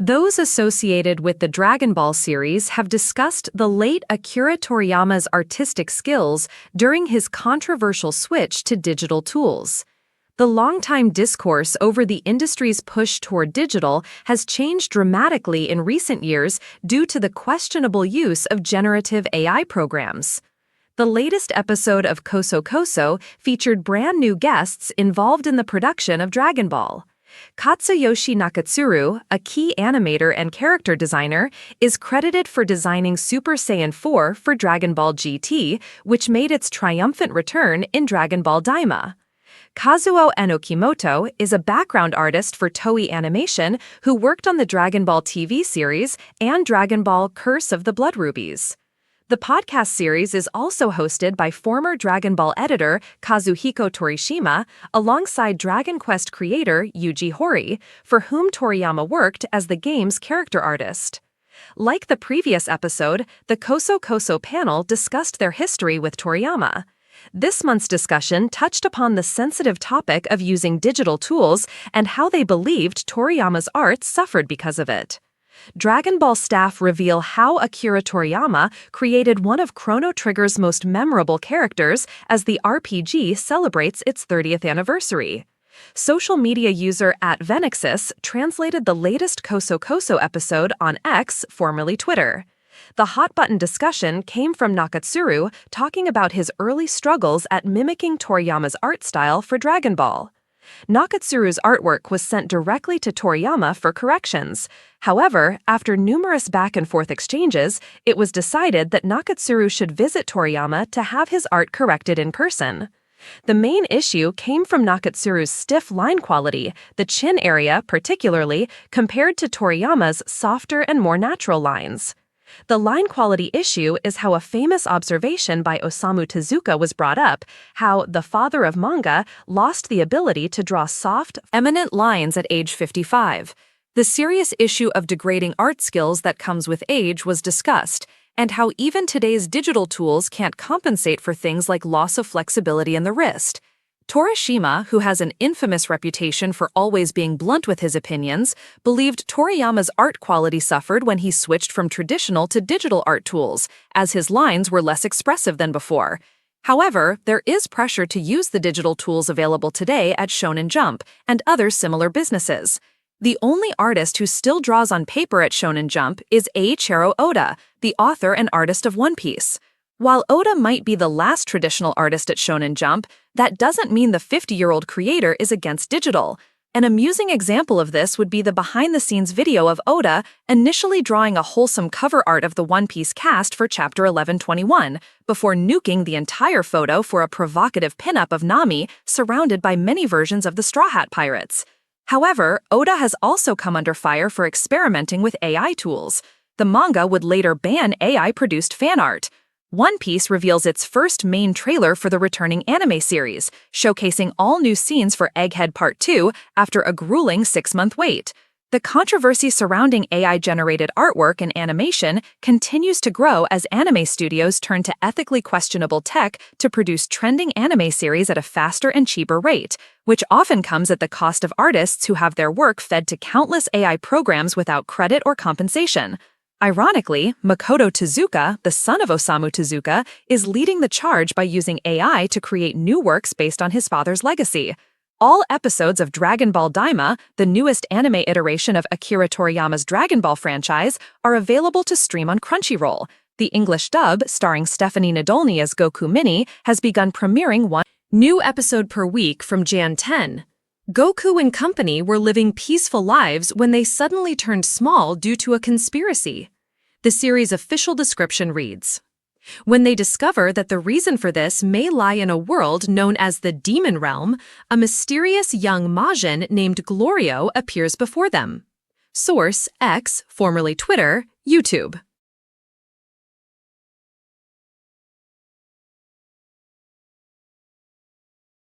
Those associated with the Dragon Ball series have discussed the late Akira Toriyama's artistic skills during his controversial switch to digital tools. The longtime discourse over the industry's push toward digital has changed dramatically in recent years due to the questionable use of generative AI programs. The latest episode of KosoKoso featured brand new guests involved in the production of Dragon Ball. Katsuyoshi Nakatsuru, a key animator and character designer, is credited for designing Super Saiyan 4 for Dragon Ball GT, which made its triumphant return in Dragon Ball Daima. Kazuo Enokimoto is a background artist for Toei Animation who worked on the Dragon Ball TV series and Dragon Ball Curse of the Blood Rubies. The podcast series is also hosted by former Dragon Ball editor Kazuhiko Torishima alongside Dragon Quest creator Yuji Horii, for whom Toriyama worked as the game's character artist. Like the previous episode, the KosoKoso panel discussed their history with Toriyama. This month's discussion touched upon the sensitive topic of using digital tools and how they believed Toriyama's art suffered because of it. Dragon Ball staff reveal how Akira Toriyama created one of Chrono Trigger's most memorable characters as the RPG celebrates its 30th anniversary. Social media user @Venexis translated the latest KosoKoso episode on X, formerly Twitter. The hot-button discussion came from Nakatsuru talking about his early struggles at mimicking Toriyama's art style for Dragon Ball. Nakatsuru's artwork was sent directly to Toriyama for corrections. However, after numerous back-and-forth exchanges, it was decided that Nakatsuru should visit Toriyama to have his art corrected in person. The main issue came from Nakatsuru's stiff line quality, the chin area particularly, compared to Toriyama's softer and more natural lines. The line quality issue is how a famous observation by Osamu Tezuka was brought up, how the father of manga lost the ability to draw soft, eminent lines at age 55. The serious issue of degrading art skills that comes with age was discussed, and how even today's digital tools can't compensate for things like loss of flexibility in the wrist. Torishima, who has an infamous reputation for always being blunt with his opinions, believed Toriyama's art quality suffered when he switched from traditional to digital art tools, as his lines were less expressive than before. However, there is pressure to use the digital tools available today at Shonen Jump and other similar businesses. The only artist who still draws on paper at Shonen Jump is Eiichiro Oda, the author and artist of One Piece. While Oda might be the last traditional artist at Shonen Jump, that doesn't mean the 50-year-old creator is against digital. An amusing example of this would be the behind-the-scenes video of Oda initially drawing a wholesome cover art of the One Piece cast for Chapter 1121, before nuking the entire photo for a provocative pinup of Nami surrounded by many versions of the Straw Hat Pirates. However, Oda has also come under fire for experimenting with AI tools. The manga would later ban AI-produced fan art. One Piece reveals its first main trailer for the returning anime series, showcasing all new scenes for Egghead Part 2 after a grueling 6-month wait. The controversy surrounding AI-generated artwork and animation continues to grow as anime studios turn to ethically questionable tech to produce trending anime series at a faster and cheaper rate, which often comes at the cost of artists who have their work fed to countless AI programs without credit or compensation. Ironically, Makoto Tezuka, the son of Osamu Tezuka, is leading the charge by using AI to create new works based on his father's legacy. All episodes of Dragon Ball Daima, the newest anime iteration of Akira Toriyama's Dragon Ball franchise, are available to stream on Crunchyroll. The English dub, starring Stephanie Nadolny as Goku Mini, has begun premiering one new episode per week from Jan 10. Goku and company were living peaceful lives when they suddenly turned small due to a conspiracy. The series' official description reads, "When they discover that the reason for this may lie in a world known as the Demon Realm, a mysterious young Majin named Glorio appears before them." Source: X, formerly Twitter, YouTube.